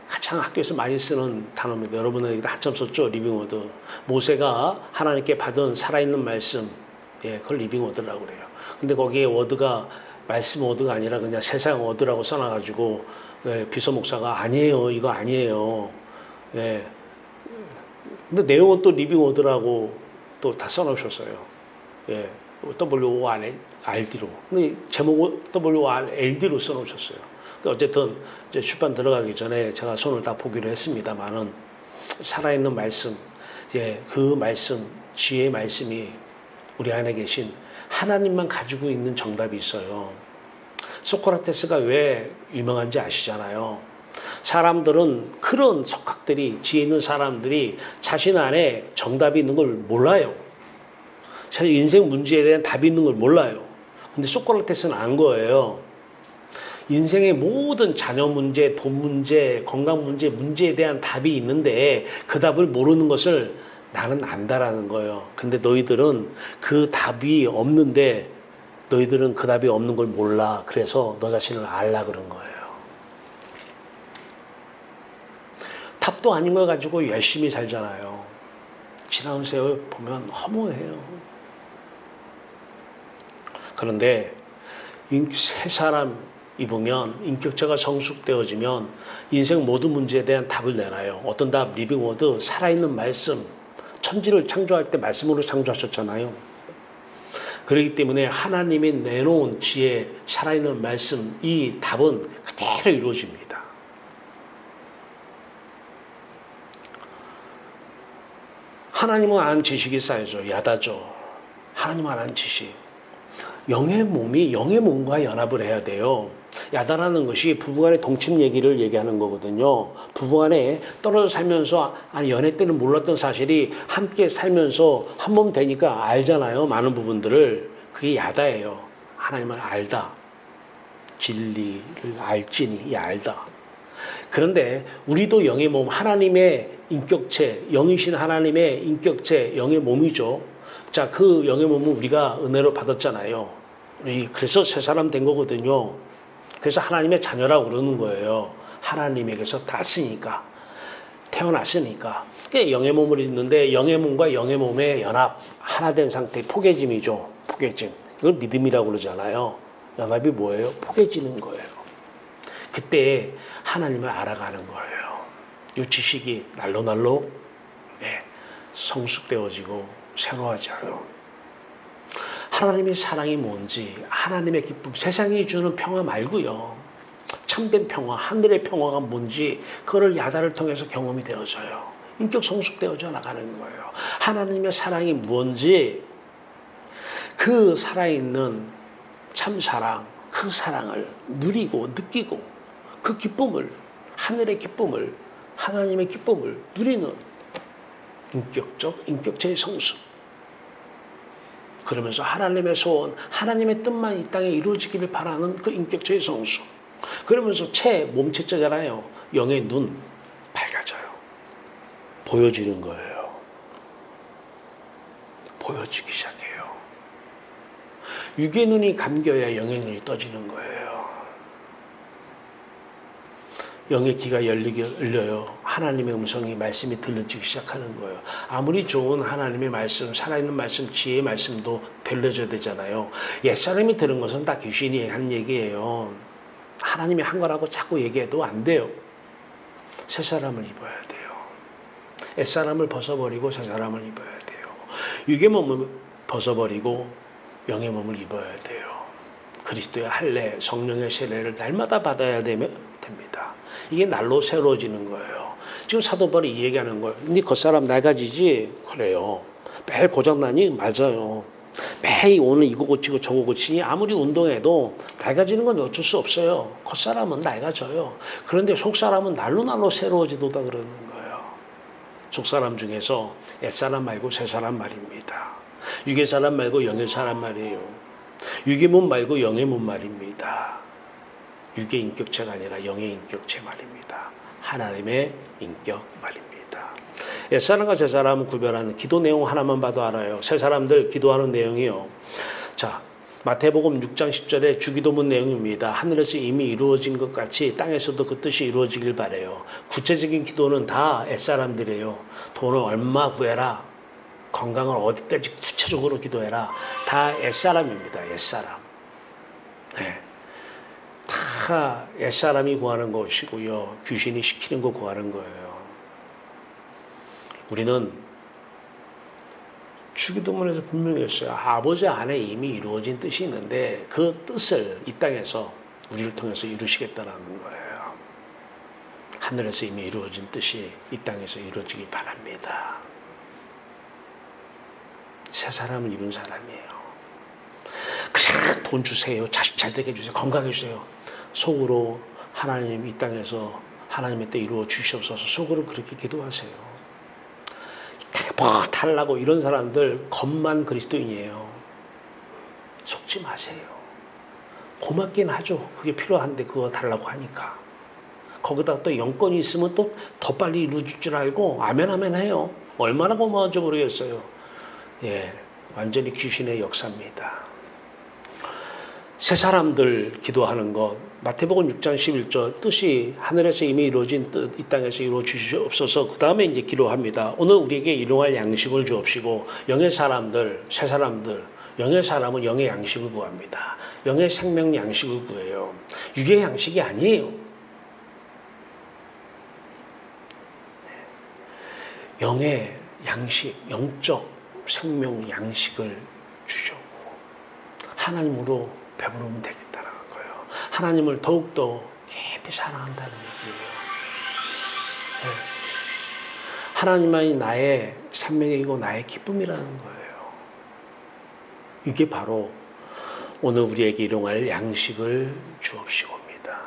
가장 학교에서 많이 쓰는 단어입니다. 여러분에게도 한참 썼죠. 리빙워드. 모세가 하나님께 받은 살아있는 말씀, 그걸 리빙워드라고 그래요. 근데 거기에 워드가 말씀 워드가 아니라 그냥 세상 워드라고 써놔가지고 비서 목사가 아니에요, 이거 아니에요. 근데 내용은 또 리빙워드라고 또 다 써놓으셨어요. WORD로. 근데 제목은 WORLD로 써놓으셨어요. 어쨌든 이제 출판 들어가기 전에 제가 손을 다 보기로 했습니다만은 살아있는 말씀, 그 말씀, 지혜의 말씀이 우리 안에 계신 하나님만 가지고 있는 정답이 있어요. 소크라테스가 왜 유명한지 아시잖아요. 사람들은 그런 석학들이, 지혜 있는 사람들이 자신 안에 정답이 있는 걸 몰라요. 자기 인생 문제에 대한 답이 있는 걸 몰라요. 근데 소크라테스는 안 거예요. 인생의 모든 자녀 문제, 돈 문제, 건강 문제, 문제에 대한 답이 있는데 그 답을 모르는 것을 나는 안다라는 거예요. 근데 너희들은 그 답이 없는데 너희들은 그 답이 없는 걸 몰라. 그래서 너 자신을 알라 그런 거예요. 답도 아닌 걸 가지고 열심히 살잖아요. 지나온 세월 보면 허무해요. 그런데 세 사람 입으면 인격체가 성숙되어지면 인생 모든 문제에 대한 답을 내놔요. 어떤 답? 리빙워드, 살아있는 말씀. 천지를 창조할 때 말씀으로 창조하셨잖아요. 그렇기 때문에 하나님이 내놓은 지혜, 살아있는 말씀, 이 답은 그대로 이루어집니다. 하나님은 아는 지식이 쌓여져 야다죠. 하나님은 아는 지식. 영의 몸이 영의 몸과 연합을 해야 돼요. 야다라는 것이 부부간의 동침 얘기를 얘기하는 거거든요. 부부간에 떨어져 살면서 연애 때는 몰랐던 사실이 함께 살면서 한 몸 되니까 알잖아요. 많은 부분들을. 그게 야다예요. 하나님을 알다. 진리를 알지니 이 알다. 그런데 우리도 영의 몸, 하나님의 인격체, 영이신 하나님의 인격체, 영의 몸이죠. 자, 그 영의 몸은 우리가 은혜로 받았잖아요. 우리 그래서 새 사람 된 거거든요. 그래서 하나님의 자녀라고 그러는 거예요. 하나님에게서 났으니까, 태어났으니까. 영의 몸을 있는데 영의 몸과 영의 몸의 연합, 하나 된 상태의 포개짐이죠. 포개짐. 이걸 믿음이라고 그러잖아요. 연합이 뭐예요? 포개지는 거예요. 그때 하나님을 알아가는 거예요. 이 지식이 날로 성숙되어지고 새로워져요. 하나님의 사랑이 뭔지, 하나님의 기쁨, 세상이 주는 평화 말고요. 참된 평화, 하늘의 평화가 뭔지 그거를 야다를 통해서 경험이 되어져요. 인격 성숙되어져 나가는 거예요. 하나님의 사랑이 뭔지 그 살아있는 참사랑, 그 사랑을 누리고 느끼고 그 기쁨을, 하늘의 기쁨을, 하나님의 기쁨을 누리는 인격체의 성숙. 그러면서 하나님의 소원, 하나님의 뜻만 이 땅에 이루어지기를 바라는 그 인격체의 성숙. 그러면서 몸체자잖아요. 영의 눈 밝아져요. 보여지는 거예요. 보여지기 시작해요. 육의 눈이 감겨야 영의 눈이 떠지는 거예요. 영의 귀가 열려요. 하나님의 음성이, 말씀이 들려지기 시작하는 거예요. 아무리 좋은 하나님의 말씀, 살아있는 말씀, 지혜의 말씀도 들려져야 되잖아요. 옛사람이 들은 것은 다 귀신이 한 얘기예요. 하나님이 한 거라고 자꾸 얘기해도 안 돼요. 새 사람을 입어야 돼요. 옛사람을 벗어버리고 새 사람을 입어야 돼요. 육의 몸을 벗어버리고 영의 몸을 입어야 돼요. 그리스도의 할례, 성령의 세례를 날마다 받아야 됩니다. 이게 날로 새로워지는 거예요. 지금 사도 바울이 이 얘기하는 거예요. 네 겉사람 낡아지지? 그래요. 매일 고장나니? 맞아요. 매일 오늘 이거 고치고 저거 고치니 아무리 운동해도 낡아지는 건 어쩔 수 없어요. 겉사람은 낡아져요. 그런데 속사람은 날로 새로워지도다 그러는 거예요. 속사람 중에서 옛사람 말고 새사람 말입니다. 육의 사람 말고 영의 사람 말이에요. 육의 몸 말고 영의 몸 말입니다. 육의 인격체가 아니라 영의 인격체 말입니다. 하나님의 인격 말입니다. 옛사람과 새사람을 구별하는 기도 내용 하나만 봐도 알아요. 새사람들 기도하는 내용이요. 자, 마태복음 6장 10절에 주기도문 내용입니다. 하늘에서 이미 이루어진 것 같이 땅에서도 그 뜻이 이루어지길 바라요. 구체적인 기도는 다 옛사람들이에요. 돈을 얼마 구해라. 건강을 어디까지 구체적으로 기도해라. 다 옛사람입니다. 옛사람. 네. 다 옛사람이 구하는 것이고요. 귀신이 시키는 거 구하는 거예요. 우리는 주기도문에서 분명히 했어요. 아버지 안에 이미 이루어진 뜻이 있는데 그 뜻을 이 땅에서 우리를 통해서 이루시겠다는 거예요. 하늘에서 이미 이루어진 뜻이 이 땅에서 이루어지기 바랍니다. 새 사람을 입은 사람이에요. 그냥 돈 주세요. 자식 잘 되게 해주세요. 건강해 주세요. 속으로 하나님 이 땅에서 하나님의 때 이루어 주시옵소서. 속으로 그렇게 기도하세요. 뭐 달라고 이런 사람들 겉만 그리스도인이에요. 속지 마세요. 고맙긴 하죠. 그게 필요한데 그거 달라고 하니까. 거기다가 또 영권이 있으면 또 더 빨리 이루어질 줄 알고 아멘 해요. 얼마나 고마운지 모르겠어요. 예, 완전히 귀신의 역사입니다. 새 사람들 기도하는 것, 마태복음 6장 11절 뜻이 하늘에서 이미 이루어진 뜻 이 땅에서 이루어 주시옵소서. 그 다음에 이제 기도합니다. 오늘 우리에게 일용할 양식을 주옵시고 영의 사람들, 새 사람들, 영의 사람은 영의 양식을 구합니다. 영의 생명 양식을 구해요. 육의 양식이 아니에요. 영의 양식, 영적 생명 양식을 주셨고 하나님으로 배부르면 되겠다는 거예요. 하나님을 더욱더 깊이 사랑한다는 얘기예요. 네. 하나님만이 나의 생명이고 나의 기쁨이라는 거예요. 이게 바로 오늘 우리에게 일용할 양식을 주옵시옵니다.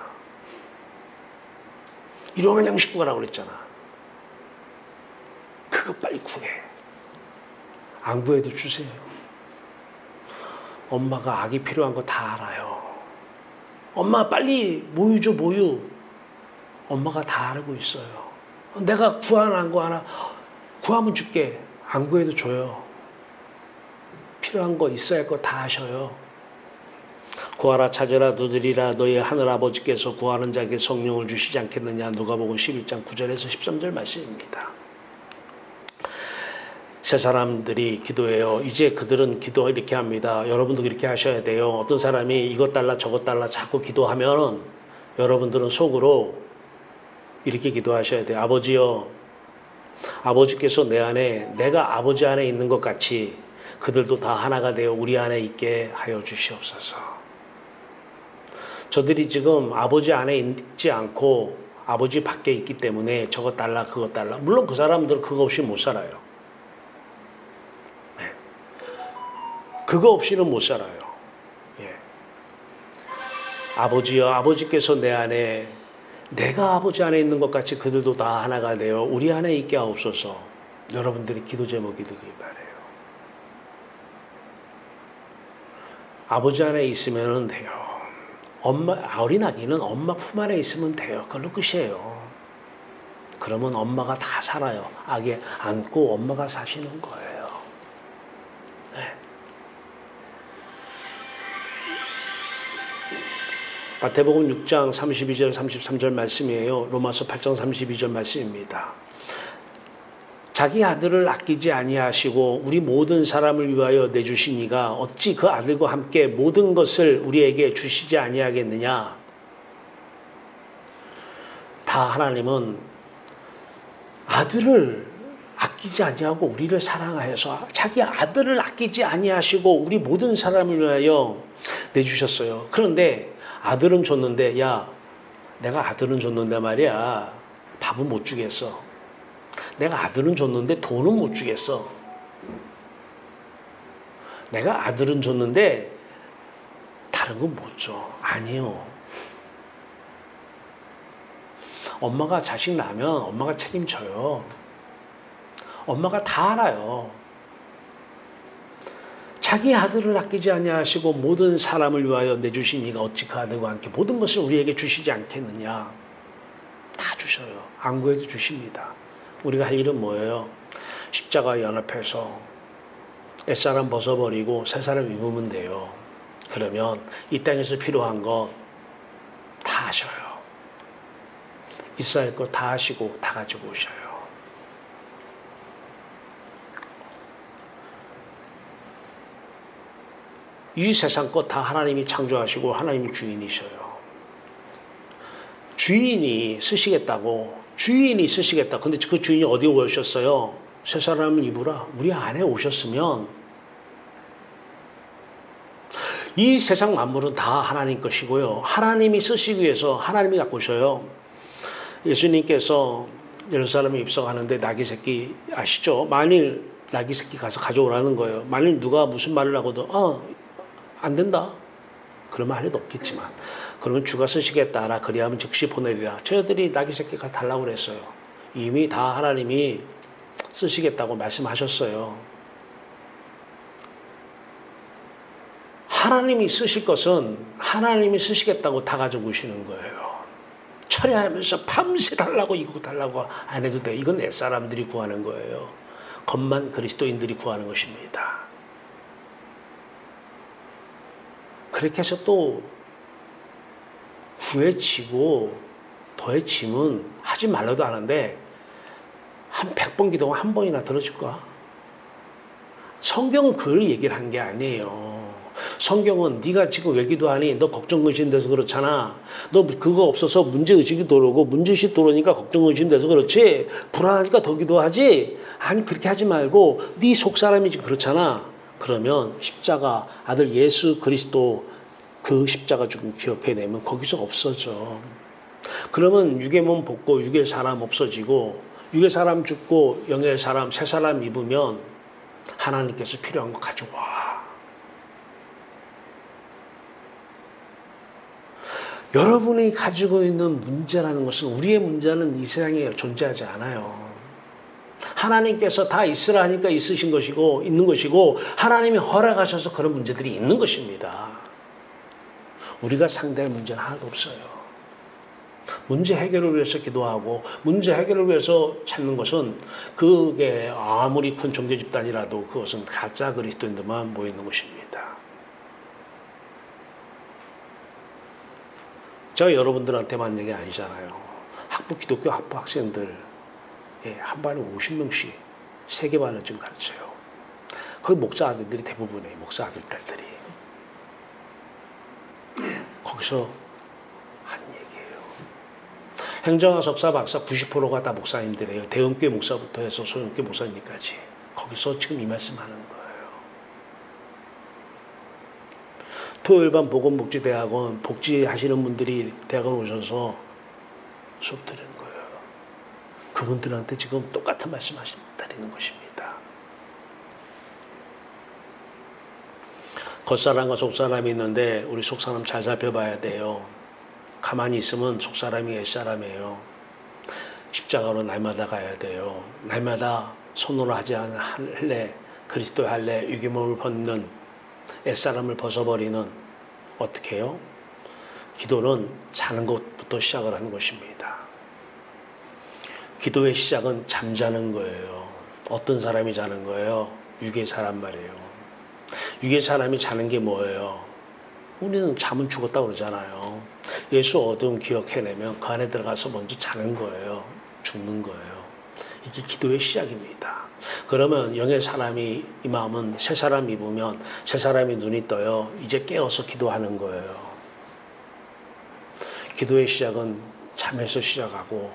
일용할 양식 구하라고 그랬잖아. 그거 빨리 구해. 안 구해도 주세요. 엄마가 아기 필요한 거 다 알아요. 엄마 빨리 모유 줘, 모유. 엄마가 다 알고 있어요. 내가 구하는 거 하나 구하면 줄게. 안 구해도 줘요. 필요한 거 있어야 할 거 다 하셔요. 구하라 찾으라 두드리라 너희 하늘아버지께서 구하는 자에게 성령을 주시지 않겠느냐. 누가복음 11장 9절에서 13절 말씀입니다. 새 사람들이 기도해요. 이제 그들은 기도 이렇게 합니다. 여러분도 이렇게 하셔야 돼요. 어떤 사람이 이것 달라 저것 달라 자꾸 기도하면 여러분들은 속으로 이렇게 기도하셔야 돼요. 아버지요, 아버지께서 내 안에 내가 아버지 안에 있는 것 같이 그들도 다 하나가 되어 우리 안에 있게 하여 주시옵소서. 저들이 지금 아버지 안에 있지 않고 아버지 밖에 있기 때문에 저것 달라 그것 달라. 물론 그 사람들은 그거 없이 못 살아요. 그거 없이는 못 살아요. 예. 아버지여, 아버지께서 내 안에 내가 아버지 안에 있는 것 같이 그들도 다 하나가 되어 우리 안에 있게 하옵소서. 여러분들이 기도 제목이 되길 바라요. 아버지 안에 있으면 돼요. 어린 아기는 엄마 품 안에 있으면 돼요. 그걸로 끝이에요. 그러면 엄마가 다 살아요. 아기 안고 엄마가 사시는 거예요. 네. 마태복음 6장 32절 33절 말씀이에요. 로마서 8장 32절 말씀입니다. 자기 아들을 아끼지 아니하시고 우리 모든 사람을 위하여 내주시니가 어찌 그 아들과 함께 모든 것을 우리에게 주시지 아니하겠느냐. 다 하나님은 아들을 아끼지 아니하고 우리를 사랑하여서 자기 아들을 아끼지 아니하시고 우리 모든 사람을 위하여 내주셨어요. 그런데 아들은 줬는데 야 내가 아들은 줬는데 말이야 밥은 못 주겠어. 내가 아들은 줬는데 돈은 못 주겠어. 내가 아들은 줬는데 다른 건 못 줘. 아니요. 엄마가 자식 낳으면 엄마가 책임져요. 엄마가 다 알아요. 자기 아들을 아끼지 아니하시고 모든 사람을 위하여 내주신 이가 어찌 그 아들과 함께 모든 것을 우리에게 주시지 않겠느냐. 다 주셔요. 안 구해도 주십니다. 우리가 할 일은 뭐예요? 십자가 연합해서 옛사람 벗어버리고 새사람 입으면 돼요. 그러면 이 땅에서 필요한 거 다 하셔요. 있어야 할 거 다 하시고 다 가지고 오셔요. 이 세상 것 다 하나님이 창조하시고 하나님이 주인이셔요. 주인이 쓰시겠다고, 주인이 쓰시겠다. 근데 그 주인이 어디에 오셨어요? 새 사람을 입으라. 우리 안에 오셨으면 이 세상 만물은 다 하나님 것이고요. 하나님이 쓰시기 위해서 하나님이 갖고 오셔요. 예수님께서 예루살렘에 입성하는데 나귀 새끼 아시죠? 만일 나귀 새끼 가서 가져오라는 거예요. 만일 누가 무슨 말을 하고도 안 된다. 그러면 할 일도 없겠지만 그러면 주가 쓰시겠다라 그리하면 즉시 보내리라. 저희들이 나귀 새끼가 달라고 그랬어요. 이미 다 하나님이 쓰시겠다고 말씀하셨어요. 하나님이 쓰실 것은 하나님이 쓰시겠다고 다 가지고 오시는 거예요. 철회하면서 밤새 달라고 이거 달라고 안 해도 돼. 이건 내 사람들이 구하는 거예요. 겉만 그리스도인들이 구하는 것입니다. 그렇게 해서 또 구해치고 더해치면 하지 말라도 하는데 한 100번 기도하면 한 번이나 들어줄까? 성경은 그걸 얘기를 한 게 아니에요. 성경은 네가 지금 왜 기도하니? 너 걱정 의심돼서 그렇잖아. 너 그거 없어서 문제의식이 들어오고 문제의식 들어오니까 걱정 의심돼서 그렇지. 불안하니까 더 기도하지. 아니 그렇게 하지 말고 네 속사람이 지금 그렇잖아. 그러면 십자가 아들 예수 그리스도 그 십자가 죽음 기억해내면 거기서 없어져. 그러면 육의 몸 벗고 육의 사람 없어지고 육의 사람 죽고 영의 사람 새 사람 입으면 하나님께서 필요한 거 가져와. 여러분이 가지고 있는 문제라는 것은 우리의 문제는 이 세상에 존재하지 않아요. 하나님께서 다 있으라 하니까 있으신 것이고 있는 것이고 하나님이 허락하셔서 그런 문제들이 있는 것입니다. 우리가 상대할 문제는 하나도 없어요. 문제 해결을 위해서 기도하고 문제 해결을 위해서 찾는 것은 그게 아무리 큰 종교 집단이라도 그것은 가짜 그리스도인들만 모이는 것입니다. 제가 여러분들한테만 얘기 아니잖아요. 기독교 학부 학생들 한 반에 50명씩 세계반을 지금 가르쳐요. 거기 목사 아들들이 대부분이에요. 목사 아들, 딸들이. 거기서 한 얘기예요. 행정학, 석사, 박사 90%가 다 목사님들이에요. 대형교회 목사부터 해서 소형교회 목사님까지. 거기서 지금 이 말씀하는 거예요. 토요일반 보건복지대학원 복지하시는 분들이 대학원 오셔서 수업 드리는 거예요. 그분들한테 지금 똑같은 말씀 하신다는 것입니다. 겉사람과 속사람이 있는데 우리 속사람 잘 살펴봐야 돼요. 가만히 있으면 속사람이 옛사람이에요. 십자가로 날마다 가야 돼요. 날마다 손으로 하지 않은 할례, 그리스도의 할례, 육의 몸을 벗는 옛사람을 벗어버리는 어떻게 해요? 기도는 자는 것부터 시작을 하는 것입니다. 기도의 시작은 잠자는 거예요. 어떤 사람이 자는 거예요? 육의 사람 말이에요. 육의 사람이 자는 게 뭐예요? 우리는 잠은 죽었다고 그러잖아요. 예수 어둠 기억해내면 그 안에 들어가서 먼저 자는 거예요. 죽는 거예요. 이게 기도의 시작입니다. 그러면 영의 사람이 이 마음은 새 사람 입으면 새 사람이 눈이 떠요. 이제 깨어서 기도하는 거예요. 기도의 시작은 잠에서 시작하고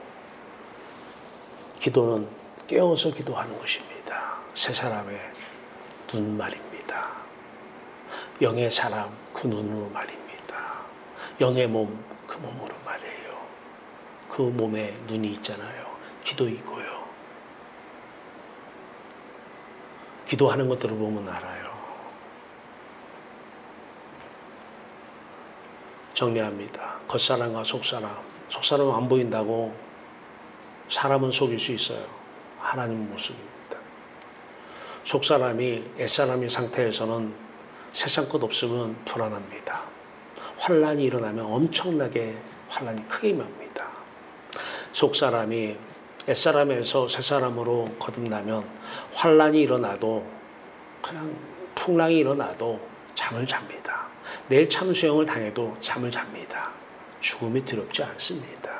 기도는 깨어서 기도하는 것입니다. 새 사람의 눈 말입니다. 영의 사람 그 눈으로 말입니다. 영의 몸 그 몸으로 말이에요. 그 몸에 눈이 있잖아요. 기도이고요. 기도하는 것 들어보면 알아요. 정리합니다. 겉사람과 속사람. 속사람은 안 보인다고 사람은 속일 수 있어요. 하나님은 못 속입니다. 속사람이 옛사람의 상태에서는 세상 것 없으면 불안합니다. 환란이 일어나면 엄청나게 환란이 크게 임합니다. 속사람이 옛사람에서 새사람으로 거듭나면 환란이 일어나도 그냥 풍랑이 일어나도 잠을 잡니다. 내일 참수형을 당해도 잠을 잡니다. 죽음이 두렵지 않습니다.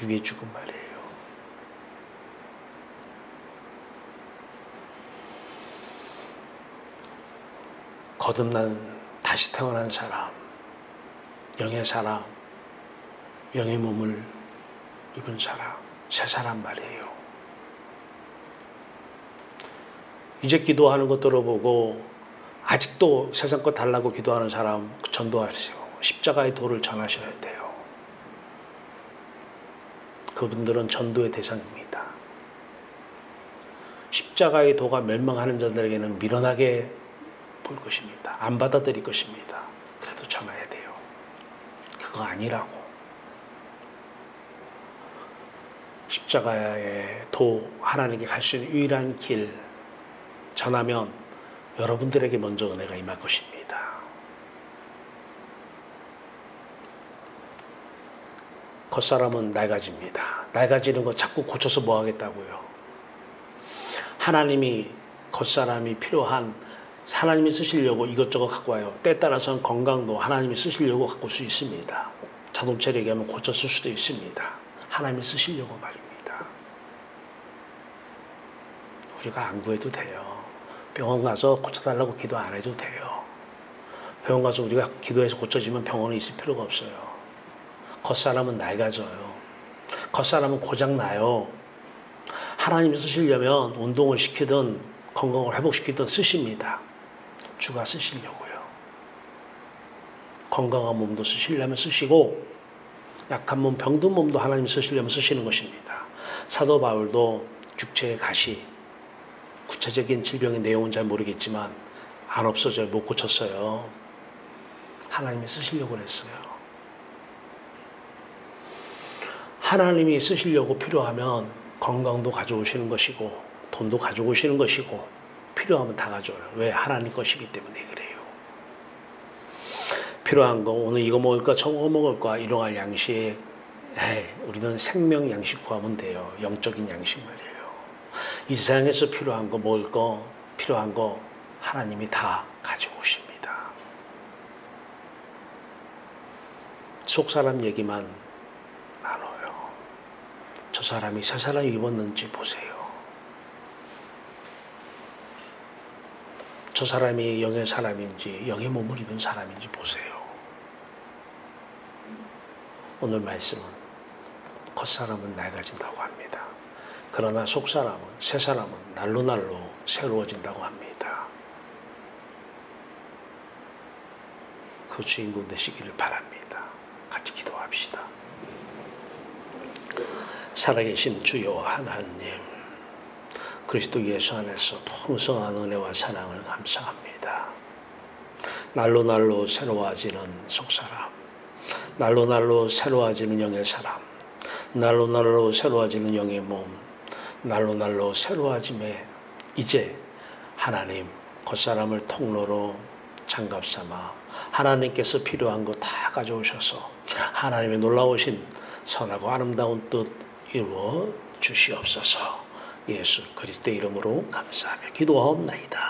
육의 죽음 말이에요. 거듭난 다시 태어난 사람, 영의 사람, 영의 몸을 입은 사람, 새 사람 말이에요. 이제 기도하는 거 들어보고 아직도 세상 거 달라고 기도하는 사람 전도하세요. 십자가의 도를 전하셔야 돼요. 그분들은 전도의 대상입니다. 십자가의 도가 멸망하는 자들에게는 미련하게 볼 것입니다. 안 받아들일 것입니다. 그래도 전해야 돼요. 그거 아니라고. 십자가의 도, 하나님께 갈 수 있는 유일한 길 전하면 여러분들에게 먼저 은혜가 임할 것입니다. 겉사람은 낡아집니다. 낡아지는 거 자꾸 고쳐서 뭐 하겠다고요. 하나님이 겉사람이 필요한 하나님이 쓰시려고 이것저것 갖고 와요. 때에 따라서는 건강도 하나님이 쓰시려고 갖고 올 수 있습니다. 자동차를 얘기하면 고쳤을 수도 있습니다. 하나님이 쓰시려고 말입니다. 우리가 안 구해도 돼요. 병원 가서 고쳐달라고 기도 안 해도 돼요. 병원 가서 우리가 기도해서 고쳐지면 병원에 있을 필요가 없어요. 겉사람은 낡아져요. 겉사람은 고장나요. 하나님이 쓰시려면 운동을 시키든 건강을 회복시키든 쓰십니다. 주가 쓰시려고요. 건강한 몸도 쓰시려면 쓰시고 약한 몸, 병든 몸도 하나님 쓰시려면 쓰시는 것입니다. 사도 바울도 육체의 가시, 구체적인 질병의 내용은 잘 모르겠지만 안 없어져요. 못 고쳤어요. 하나님이 쓰시려고 했어요. 하나님이 쓰시려고 필요하면 건강도 가져오시는 것이고 돈도 가져오시는 것이고 필요하면 다 가져와요. 왜? 하나님 것이기 때문에 그래요. 필요한 거 오늘 이거 먹을까 저거 먹을까 일용할 양식 우리는 생명 양식 구하면 돼요. 영적인 양식 말이에요. 이 세상에서 필요한 거 먹을 거 필요한 거 하나님이 다 가지고 오십니다. 속사람 얘기만 나눠요. 저 사람이 새 사람 입었는지 보세요. 저 사람이 영의 사람인지 영의 몸을 입은 사람인지 보세요. 오늘 말씀은 겉사람은 낡아진다고 합니다. 그러나 속사람은 새사람은 날로 새로워진다고 합니다. 그 주인공 되시기를 바랍니다. 같이 기도합시다. 살아계신 주여 하나님, 그리스도 예수 안에서 풍성한 은혜와 사랑을 감사합니다. 날로 새로워지는 속사람, 날로 새로워지는 영의 사람, 날로 새로워지는 영의 몸, 날로 새로워짐에 이제 하나님 겉사람을 통로로 장갑삼아 하나님께서 필요한 거 다 가져오셔서 하나님의 놀라우신 선하고 아름다운 뜻 이루어 주시옵소서. 예수 그리스도의 이름으로 감사하며 기도하옵나이다.